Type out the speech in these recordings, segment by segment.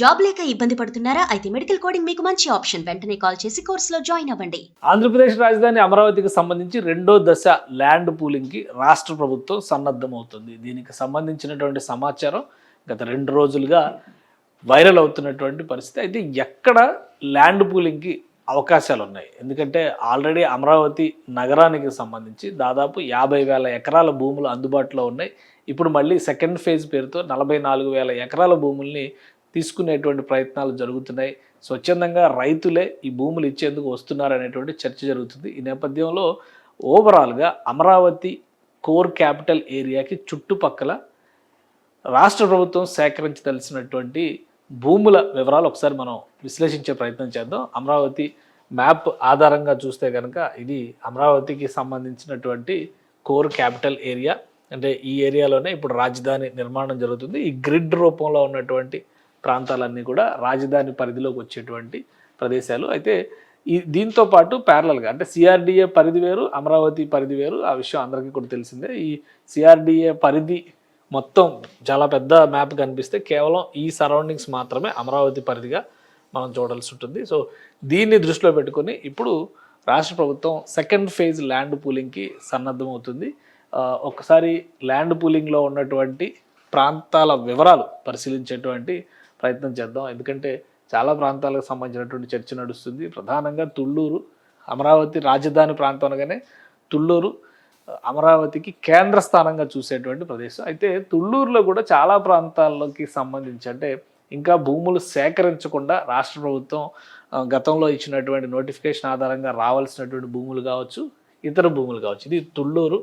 Job లేక ఇబ్బంది పడుతున్నారా? అయితే మెడికల్ కోడింగ్ మీకు మంచి ఆప్షన్. వెంటనే కాల్ చేసి కోర్సులో జాయిన్ అవ్వండి. ఆంధ్రప్రదేశ్ రాజధాని అమరావతికి సంబంధించి రెండో దశ ల్యాండ్ పూలింగ్కి రాష్ట్ర ప్రభుత్వం సన్నద్ధమవుతుంది. దీనికి సంబంధించినటువంటి సమాచారం గత 2 రోజులుగా వైరల్ అవుతున్నటువంటి పరిస్థితి. అయితే ఎక్కడ ల్యాండ్ పూలింగ్కి అవకాశాలు ఉన్నాయి? ఎందుకంటే ఆల్రెడీ అమరావతి నగరానికి సంబంధించి దాదాపు 50,000 ఎకరాల భూములు అందుబాటులో ఉన్నాయి. ఇప్పుడు మళ్ళీ సెకండ్ ఫేజ్ పేరుతో 44,000 ఎకరాల భూముల్ని తీసుకునేటువంటి ప్రయత్నాలు జరుగుతున్నాయి. స్వచ్ఛందంగా రైతులే ఈ భూములు ఇచ్చేందుకు వస్తున్నారనేటువంటి చర్చ జరుగుతుంది. ఈ నేపథ్యంలో ఓవరాల్గా అమరావతి కోర్ క్యాపిటల్ ఏరియాకి చుట్టుపక్కల రాష్ట్ర ప్రభుత్వం సేకరించదలిసినటువంటి భూముల వివరాలు ఒకసారి మనం విశ్లేషించే ప్రయత్నం చేద్దాం. అమరావతి మ్యాప్ ఆధారంగా చూస్తే కనుక ఇది అమరావతికి సంబంధించినటువంటి కోర్ క్యాపిటల్ ఏరియా. అంటే ఈ ఏరియాలోనే ఇప్పుడు రాజధాని నిర్మాణం జరుగుతుంది. ఈ గ్రిడ్ రూపంలో ఉన్నటువంటి ప్రాంతాలన్నీ కూడా రాజధాని పరిధిలోకి వచ్చేటువంటి ప్రదేశాలు. అయితే దీంతో పాటు ప్యారలల్గా అంటే సిఆర్డిఏ పరిధి వేరు, అమరావతి పరిధి వేరు. ఆ విషయం అందరికీ కూడా తెలిసిందే. ఈ సిఆర్డిఏ పరిధి మొత్తం చాలా పెద్ద మ్యాప్ కనిపిస్తే కేవలం ఈ సరౌండింగ్స్ మాత్రమే అమరావతి పరిధిగా మనం చూడాల్సి ఉంటుంది. సో దీన్ని దృష్టిలో పెట్టుకొని ఇప్పుడు రాష్ట్ర ప్రభుత్వం సెకండ్ ఫేజ్ ల్యాండ్ పూలింగ్కి సన్నద్ధమవుతుంది. ఒకసారి ల్యాండ్ పూలింగ్లో ఉన్నటువంటి ప్రాంతాల వివరాలు పరిశీలించేటువంటి ప్రయత్నం చేద్దాం. ఎందుకంటే చాలా ప్రాంతాలకు సంబంధించినటువంటి చర్చ నడుస్తుంది. ప్రధానంగా తుళ్ళూరు, అమరావతి రాజధాని ప్రాంతం అనగానే తుళ్ళూరు అమరావతికి కేంద్ర స్థానంగా చూసేటువంటి ప్రదేశం. అయితే తుళ్ళూరులో కూడా చాలా ప్రాంతాల్లోకి సంబంధించి అంటే ఇంకా భూములు సేకరించకుండా రాష్ట్ర ప్రభుత్వం గతంలో ఇచ్చినటువంటి నోటిఫికేషన్ ఆధారంగా రావాల్సినటువంటి భూములు కావచ్చు, ఇతర భూములు కావచ్చు. ఇది తుళ్ళూరు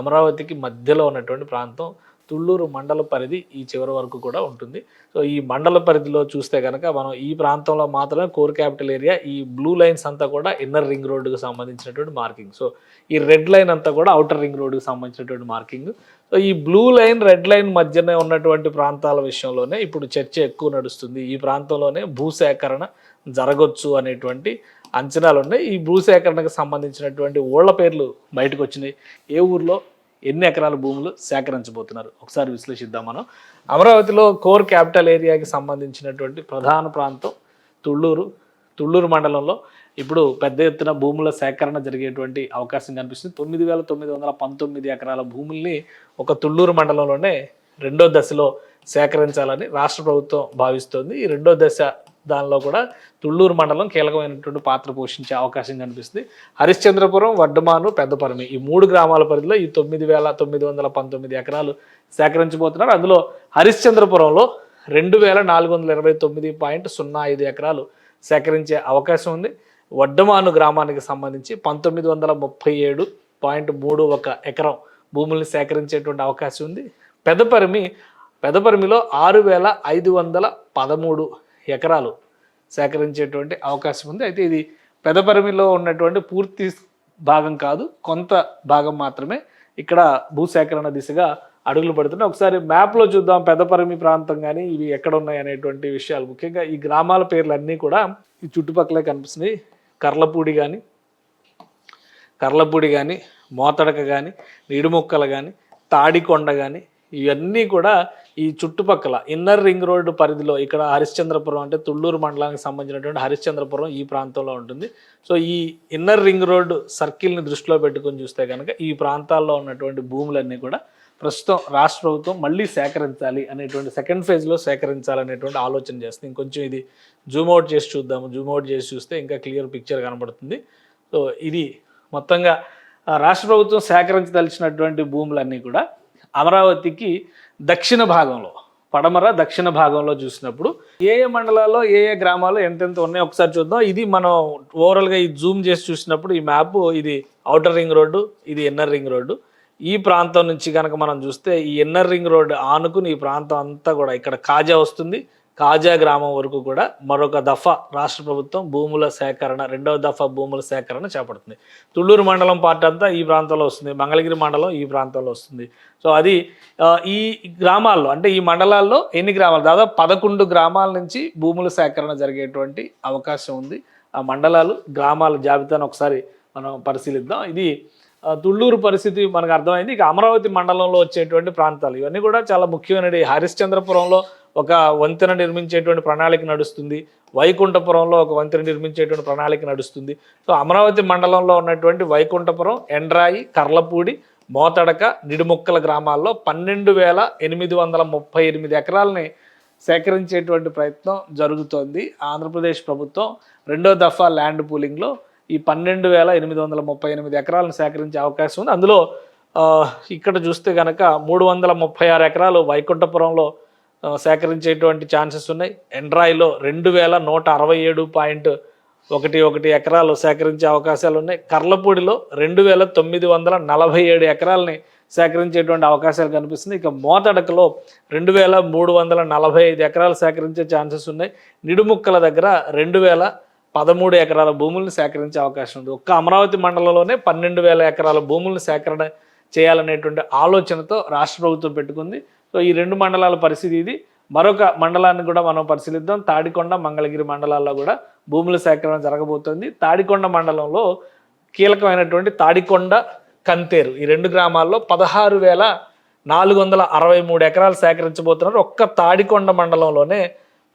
అమరావతికి మధ్యలో ఉన్నటువంటి ప్రాంతం. తుళ్ళూరు మండల పరిధి ఈ చివరి వరకు కూడా ఉంటుంది. సో ఈ మండల పరిధిలో చూస్తే కనుక మనం ఈ ప్రాంతంలో మాత్రమే కోర్ క్యాపిటల్ ఏరియా. ఈ బ్లూ లైన్స్ అంతా కూడా ఇన్నర్ రింగ్ రోడ్డుకు సంబంధించినటువంటి మార్కింగ్. సో ఈ రెడ్ లైన్ అంతా కూడా అవుటర్ రింగ్ రోడ్డుకు సంబంధించినటువంటి మార్కింగ్. సో ఈ బ్లూ లైన్ రెడ్ లైన్ మధ్యనే ఉన్నటువంటి ప్రాంతాల విషయంలోనే ఇప్పుడు చర్చ ఎక్కువ నడుస్తుంది. ఈ ప్రాంతంలోనే భూసేకరణ జరగవచ్చు అనేటువంటి అంచనాలు ఉన్నాయి. ఈ భూసేకరణకు సంబంధించినటువంటి ఊళ్ళ పేర్లు బయటకు వచ్చినాయి. ఏ ఊర్లో ఎన్ని ఎకరాల భూములు సేకరించబోతున్నారు ఒకసారి విశ్లేషిద్దాం మనం. అమరావతిలో కోర్ క్యాపిటల్ ఏరియాకి సంబంధించినటువంటి ప్రధాన ప్రాంతం తుళ్ళూరు మండలంలో ఇప్పుడు పెద్ద ఎత్తున భూముల సేకరణ జరిగేటువంటి అవకాశం కనిపిస్తుంది. 9,919 ఎకరాల భూముల్ని ఒక తుళ్ళూరు మండలంలోనే రెండో దశలో సేకరించాలని రాష్ట్ర ప్రభుత్వం భావిస్తోంది. ఈ రెండో దశ దానిలో కూడా తుళ్ళూరు మండలం కీలకమైనటువంటి పాత్ర పోషించే అవకాశం కనిపిస్తుంది. హరిశ్చంద్రపురం, వడ్డమాను, పెద్దపరమి ఈ 3 గ్రామాల పరిధిలో ఈ 9,919 ఎకరాలు సేకరించబోతున్నారు. అందులో హరిశ్చంద్రపురంలో 2,429.05 ఎకరాలు సేకరించే అవకాశం ఉంది. వడ్డమాను గ్రామానికి సంబంధించి 1,937.31 ఎకరం భూముల్ని సేకరించేటువంటి అవకాశం ఉంది. పెద్దపరిమిలో 6,513 ఎకరాలు సేకరించేటువంటి అవకాశం ఉంది. అయితే ఇది పెదపరిమిలో ఉన్నటువంటి పూర్తి భాగం కాదు, కొంత భాగం మాత్రమే ఇక్కడ భూసేకరణ దిశగా అడుగులు పడుతున్నాయి. ఒకసారి మ్యాప్లో చూద్దాం పెదపరిమి ప్రాంతం కానీ ఇవి ఎక్కడ ఉన్నాయి అనేటువంటి విషయాలు. ముఖ్యంగా ఈ గ్రామాల పేర్లన్నీ కూడా ఈ చుట్టుపక్కలే కనిపిస్తున్నాయి. కర్లపూడి కానీ మోతడక కానీ నిడుముక్కలు కానీ తాడికొండ కానీ ఇవన్నీ కూడా ఈ చుట్టుపక్కల ఇన్నర్ రింగ్ రోడ్డు పరిధిలో ఇక్కడ హరిశ్చంద్రపురం అంటే తుళ్ళూరు మండలానికి సంబంధించినటువంటి హరిశ్చంద్రపురం ఈ ప్రాంతంలో ఉంటుంది. సో ఈ ఇన్నర్ రింగ్ రోడ్డు సర్కిల్ని దృష్టిలో పెట్టుకొని చూస్తే కనుక ఈ ప్రాంతాల్లో ఉన్నటువంటి భూములన్నీ కూడా ప్రస్తుతం రాష్ట్ర ప్రభుత్వం మళ్ళీ సేకరించాలి అనేటువంటి సెకండ్ ఫేజ్లో సేకరించాలనేటువంటి ఆలోచన చేస్తుంది. ఇంకొంచెం ఇది జూమ్అవుట్ చేసి చూద్దాము. జూమ్అవుట్ చేసి చూస్తే ఇంకా క్లియర్ పిక్చర్ కనబడుతుంది. సో ఇది మొత్తంగా రాష్ట్ర ప్రభుత్వం సేకరించదలిచినటువంటి భూములన్నీ కూడా అమరావతికి దక్షిణ భాగంలో దక్షిణ భాగంలో చూసినప్పుడు ఏ మండలాల్లో ఏ గ్రామాల్లో ఎంతెంత ఉన్నాయో ఒకసారి చూద్దాం. ఇది మనం ఓవరాల్గా ఈ జూమ్ చేసి చూసినప్పుడు ఈ మ్యాప్ ఇది అవుటర్ రింగ్ రోడ్డు, ఇది ఇన్నర్ రింగ్ రోడ్డు. ఈ ప్రాంతం నుంచి కనుక మనం చూస్తే ఈ ఇన్నర్ రింగ్ రోడ్డు ఆనుకుని ఈ ప్రాంతం అంతా కూడా ఇక్కడ కాజా వస్తుంది. కాజా గ్రామం వరకు కూడా మరొక దఫా రాష్ట్ర ప్రభుత్వం భూముల సేకరణ, రెండవ దఫా భూముల సేకరణ చేపడుతుంది. తుళ్ళూరు మండలం పార్ట్ అంతా ఈ ప్రాంతంలో వస్తుంది, మంగళగిరి మండలం ఈ ప్రాంతంలో వస్తుంది. సో అది ఈ గ్రామాల్లో అంటే ఈ మండలాల్లో ఎన్ని గ్రామాలు, దాదాపు 11 గ్రామాల నుంచి భూముల సేకరణ జరిగేటువంటి అవకాశం ఉంది. ఆ మండలాలు గ్రామాల జాబితాను ఒకసారి మనం పరిశీలిద్దాం. ఇది తుళ్ళూరు పరిస్థితి మనకు అర్థమైంది. ఇక అమరావతి మండలంలో వచ్చేటువంటి ప్రాంతాలు ఇవన్నీ కూడా చాలా ముఖ్యమైనవి. హరిశ్చంద్రపురంలో ఒక వంతెన నిర్మించేటువంటి ప్రణాళిక నడుస్తుంది, వైకుంఠపురంలో ఒక వంతెన నిర్మించేటువంటి ప్రణాళిక నడుస్తుంది. సో అమరావతి మండలంలో ఉన్నటువంటి వైకుంఠపురం, ఎండ్రాయి, కర్లపూడి, మోతడక, నిడుముక్కల గ్రామాల్లో 12,838 ఎకరాలని సేకరించేటువంటి ప్రయత్నం జరుగుతోంది. ఆంధ్రప్రదేశ్ ప్రభుత్వం రెండో దఫా ల్యాండ్ పూలింగ్లో ఈ 12,838 ఎకరాలను సేకరించే అవకాశం ఉంది. అందులో ఇక్కడ చూస్తే కనుక 336 ఎకరాలు వైకుంఠపురంలో సేకరించేటువంటి ఛాన్సెస్ ఉన్నాయి. ఎండ్రాయిలో 2,167.11 ఎకరాలు సేకరించే అవకాశాలు ఉన్నాయి. కర్లపూడిలో 2,947 ఎకరాలని సేకరించేటువంటి అవకాశాలు కనిపిస్తుంది. ఇక మోతడకలో 2,345 ఎకరాలు సేకరించే ఛాన్సెస్ ఉన్నాయి. నిడుముక్కల దగ్గర 2,013 ఎకరాల భూములను సేకరించే అవకాశం ఉంది. ఒక్క అమరావతి మండలంలోనే 12,000 ఎకరాల భూములను సేకరణ చేయాలనేటువంటి ఆలోచనతో రాష్ట్ర ప్రభుత్వం పెట్టుకుంది. సో ఈ రెండు మండలాల పరిస్థితి ఇది. మరొక మండలాన్ని కూడా మనం పరిశీలిద్దాం. తాడికొండ, మంగళగిరి మండలాల్లో కూడా భూముల సేకరణ జరగబోతోంది. తాడికొండ మండలంలో కీలకమైనటువంటి తాడికొండ, కంతేరు ఈ రెండు గ్రామాల్లో 16,463 ఎకరాలు సేకరించబోతున్నారు. ఒక్క తాడికొండ మండలంలోనే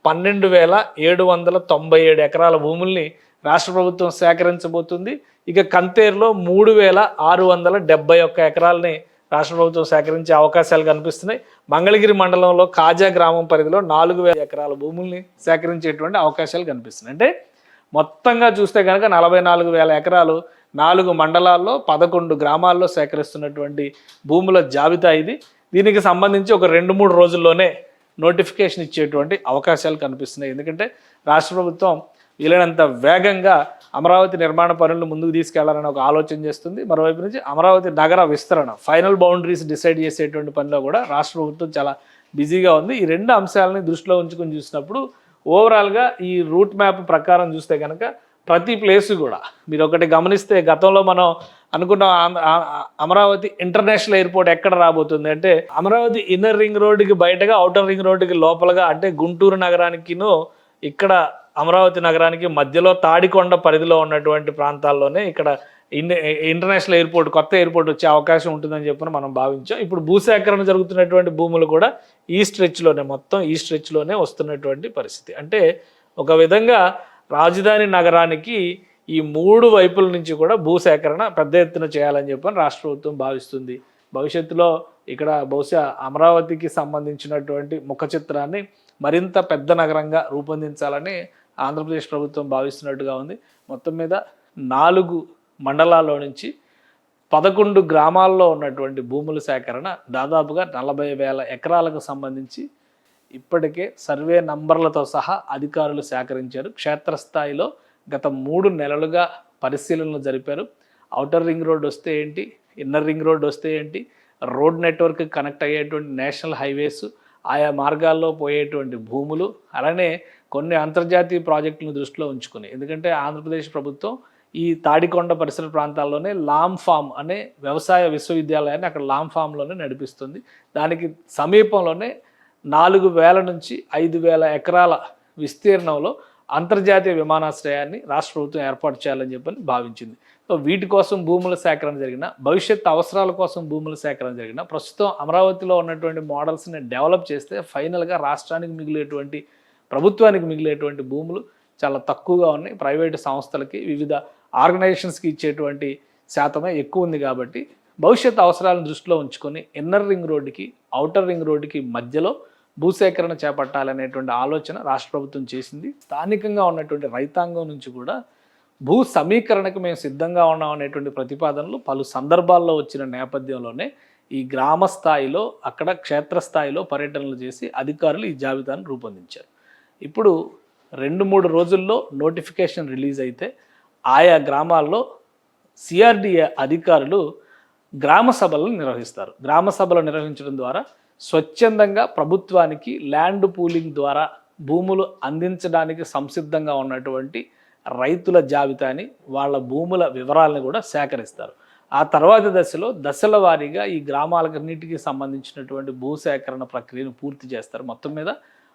12,797 ఎకరాల భూముల్ని రాష్ట్ర ప్రభుత్వం సేకరించబోతుంది. ఇక కంతేరులో 3,671 ఎకరాలని రాష్ట్ర ప్రభుత్వం సేకరించే అవకాశాలు కనిపిస్తున్నాయి. మంగళగిరి మండలంలో కాజా గ్రామం పరిధిలో 4,000 ఎకరాల భూముల్ని సేకరించేటువంటి అవకాశాలు కనిపిస్తున్నాయి. అంటే మొత్తంగా చూస్తే కనుక 44,000 ఎకరాలు 4 మండలాల్లో 11 గ్రామాల్లో సేకరిస్తున్నటువంటి భూముల జాబితా ఇది. దీనికి సంబంధించి ఒక 2-3 రోజుల్లోనే నోటిఫికేషన్ ఇచ్చేటువంటి అవకాశాలు కనిపిస్తున్నాయి. ఎందుకంటే రాష్ట్ర ప్రభుత్వం వీలైనంత వేగంగా అమరావతి నిర్మాణ పనులను ముందుకు తీసుకెళ్లాలని ఒక ఆలోచన చేస్తుంది. మరోవైపు నుంచి అమరావతి నగర విస్తరణ, ఫైనల్ బౌండరీస్ డిసైడ్ చేసేటువంటి పనిలో కూడా రాష్ట్ర ప్రభుత్వం చాలా బిజీగా ఉంది. ఈ రెండు అంశాలని దృష్టిలో ఉంచుకొని చూసినప్పుడు ఓవరాల్గా ఈ రూట్ మ్యాప్ ప్రకారం చూస్తే కనుక ప్రతి ప్లేసు కూడా మీరు ఒకటి గమనిస్తే, గతంలో మనం అనుకున్న అమరావతి ఇంటర్నేషనల్ ఎయిర్పోర్ట్ ఎక్కడ రాబోతుంది అంటే అమరావతి ఇన్నర్ రింగ్ రోడ్డుకి బయటగా, అవుటర్ రింగ్ రోడ్డుకి లోపలగా, అంటే గుంటూరు నగరానికిను ఇక్కడ అమరావతి నగరానికి మధ్యలో తాడికొండ పరిధిలో ఉన్నటువంటి ప్రాంతాల్లోనే ఇక్కడ ఇంటర్నేషనల్ ఎయిర్పోర్ట్, కొత్త ఎయిర్పోర్ట్ వచ్చే అవకాశం ఉంటుందని చెప్పి మనం భావించాం. ఇప్పుడు భూసేకరణ జరుగుతున్నటువంటి భూములు కూడా ఈ స్ట్రెచ్లోనే, మొత్తం ఈ స్ట్రెచ్లోనే వస్తున్నటువంటి పరిస్థితి. అంటే ఒక విధంగా రాజధాని నగరానికి ఈ 3 వైపుల నుంచి కూడా భూసేకరణ పెద్ద ఎత్తున చేయాలని చెప్పని రాష్ట్ర ప్రభుత్వం భావిస్తుంది. భవిష్యత్తులో ఇక్కడ బహుశా అమరావతికి సంబంధించినటువంటి ముఖ చిత్రాన్ని మరింత పెద్ద నగరంగా రూపొందించాలని ఆంధ్రప్రదేశ్ ప్రభుత్వం భావిస్తున్నట్టుగా ఉంది. మొత్తం మీద 4 మండలాల్లో నుంచి 11 గ్రామాల్లో ఉన్నటువంటి భూముల సేకరణ దాదాపుగా 40,000 ఎకరాలకు సంబంధించి ఇప్పటికే సర్వే నంబర్లతో సహా అధికారులు సేకరించారు. క్షేత్రస్థాయిలో గత 3 నెలలుగా పరిశీలనలు జరిపారు. ఔటర్ రింగ్ రోడ్ వస్తే ఏంటి, ఇన్నర్ రింగ్ రోడ్ వస్తే ఏంటి, రోడ్ నెట్వర్క్ కనెక్ట్ అయ్యేటువంటి నేషనల్ హైవేస్, ఆయా మార్గాల్లో పోయేటువంటి భూములు, అలానే కొన్ని అంతర్జాతీయ ప్రాజెక్టులను దృష్టిలో ఉంచుకుని, ఎందుకంటే ఆంధ్రప్రదేశ్ ప్రభుత్వం ఈ తాడికొండ పరిసర ప్రాంతాల్లోనే లామ్ ఫామ్ అనే వ్యవసాయ విశ్వవిద్యాలయాన్ని అక్కడ లామ్ ఫామ్లోనే నడిపిస్తుంది. దానికి సమీపంలోనే 4,000 నుంచి 5,000 ఎకరాల విస్తీర్ణంలో అంతర్జాతీయ విమానాశ్రయాన్ని రాష్ట్ర ప్రభుత్వం ఏర్పాటు చేయాలని చెప్పని భావించింది. సో వీటి కోసం భూముల సేకరణ జరిగిన, భవిష్యత్ అవసరాల కోసం భూముల సేకరణ జరిగిన, ప్రస్తుతం అమరావతిలో ఉన్నటువంటి మోడల్స్ని డెవలప్ చేస్తే ఫైనల్గా రాష్ట్రానికి మిగిలేటువంటి, ప్రభుత్వానికి మిగిలేటువంటి భూములు చాలా తక్కువగా ఉన్నాయి. ప్రైవేటు సంస్థలకి, వివిధ ఆర్గనైజేషన్స్కి ఇచ్చేటువంటి శాతమే ఎక్కువ ఉంది. కాబట్టి భవిష్యత్ అవసరాలను దృష్టిలో ఉంచుకొని ఇన్నర్ రింగ్ రోడ్డుకి, ఔటర్ రింగ్ రోడ్డుకి మధ్యలో భూసేకరణ చేపట్టాలనేటువంటి ఆలోచన రాష్ట్ర ప్రభుత్వం చేసింది. స్థానికంగా ఉన్నటువంటి రైతాంగం నుంచి కూడా భూ సమీకరణకు మేము సిద్ధంగా ఉన్నాం అనేటువంటి ప్రతిపాదనలు పలు సందర్భాల్లో వచ్చిన నేపథ్యంలోనే ఈ గ్రామ స్థాయిలో, అక్కడ క్షేత్రస్థాయిలో పర్యటనలు చేసి అధికారులు ఈ జాబితాను రూపొందించారు. ఇప్పుడు 2-3 రోజుల్లో నోటిఫికేషన్ రిలీజ్ అయితే ఆయా గ్రామాల్లో సిఆర్డిఏ అధికారులు గ్రామ సభలను నిర్వహిస్తారు. గ్రామ సభలు నిర్వహించడం ద్వారా స్వచ్ఛందంగా ప్రభుత్వానికి ల్యాండ్ పూలింగ్ ద్వారా భూములు అందించడానికి సంసిద్ధంగా ఉన్నటువంటి రైతుల జాబితాని, వాళ్ళ భూముల వివరాలను కూడా సేకరిస్తారు. ఆ తర్వాత దశలో దశల వారీగా ఈ గ్రామాలన్నిటికీ సంబంధించినటువంటి భూసేకరణ ప్రక్రియను పూర్తి చేస్తారు. మొత్తం మీద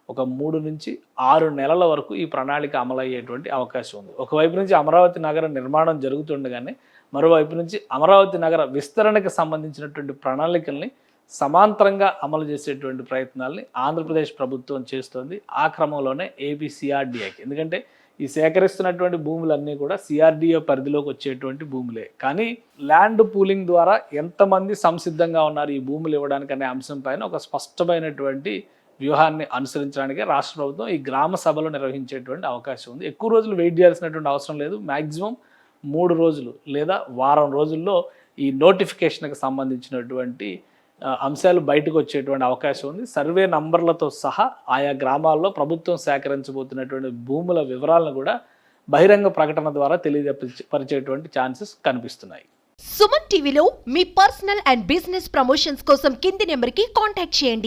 ఒక 3 నుంచి 6 నెలల వరకు ఈ ప్రణాళిక అమలయ్యేటువంటి అవకాశం ఉంది. ఒకవైపు నుంచి అమరావతి నగర నిర్మాణం జరుగుతుండగానే మరోవైపు నుంచి అమరావతి నగర విస్తరణకు సంబంధించినటువంటి ప్రణాళికల్ని సమాంతరంగా అమలు చేసేటువంటి ప్రయత్నాల్ని ఆంధ్రప్రదేశ్ ప్రభుత్వం చేస్తోంది. ఆ క్రమంలోనే ఏపీ సిఆర్డీఏకి, ఎందుకంటే ఈ సేకరిస్తున్నటువంటి భూములన్నీ కూడా సిఆర్డీఏ పరిధిలోకి వచ్చేటువంటి భూములే. కానీ ల్యాండ్ పూలింగ్ ద్వారా ఎంతమంది సంసిద్ధంగా ఉన్నారు ఈ భూములు ఇవ్వడానికి అనే అంశం పైన ఒక స్పష్టమైనటువంటి వ్యూహాన్ని అనుసరించడానికి రాష్ట్ర ప్రభుత్వం ఈ గ్రామ సభలు నిర్వహించేటువంటి అవకాశం ఉంది. ఎక్కువ రోజులు వెయిట్ చేయాల్సినటువంటి అవసరం లేదు. మ్యాక్సిమం 3 రోజులు లేదా వారం రోజుల్లో ఈ నోటిఫికేషన్కి సంబంధించినటువంటి అంశాలు బయటకు వచ్చేటువంటి అవకాశం ఉంది. సర్వే నంబర్లతో సహా ఆయా గ్రామాల్లో ప్రభుత్వం సేకరించబోతున్నటువంటి భూముల వివరాలను కూడా బహిరంగ ప్రకటన ద్వారా తెలియజేపరిచేటువంటి ఛాన్సెస్ కనిపిస్తున్నాయి. సుమన్ టీవీలో మీ పర్సనల్ అండ్ బిజినెస్ ప్రమోషన్స్ కోసం కింది నెంబర్కి కాంటాక్ట్ చేయండి.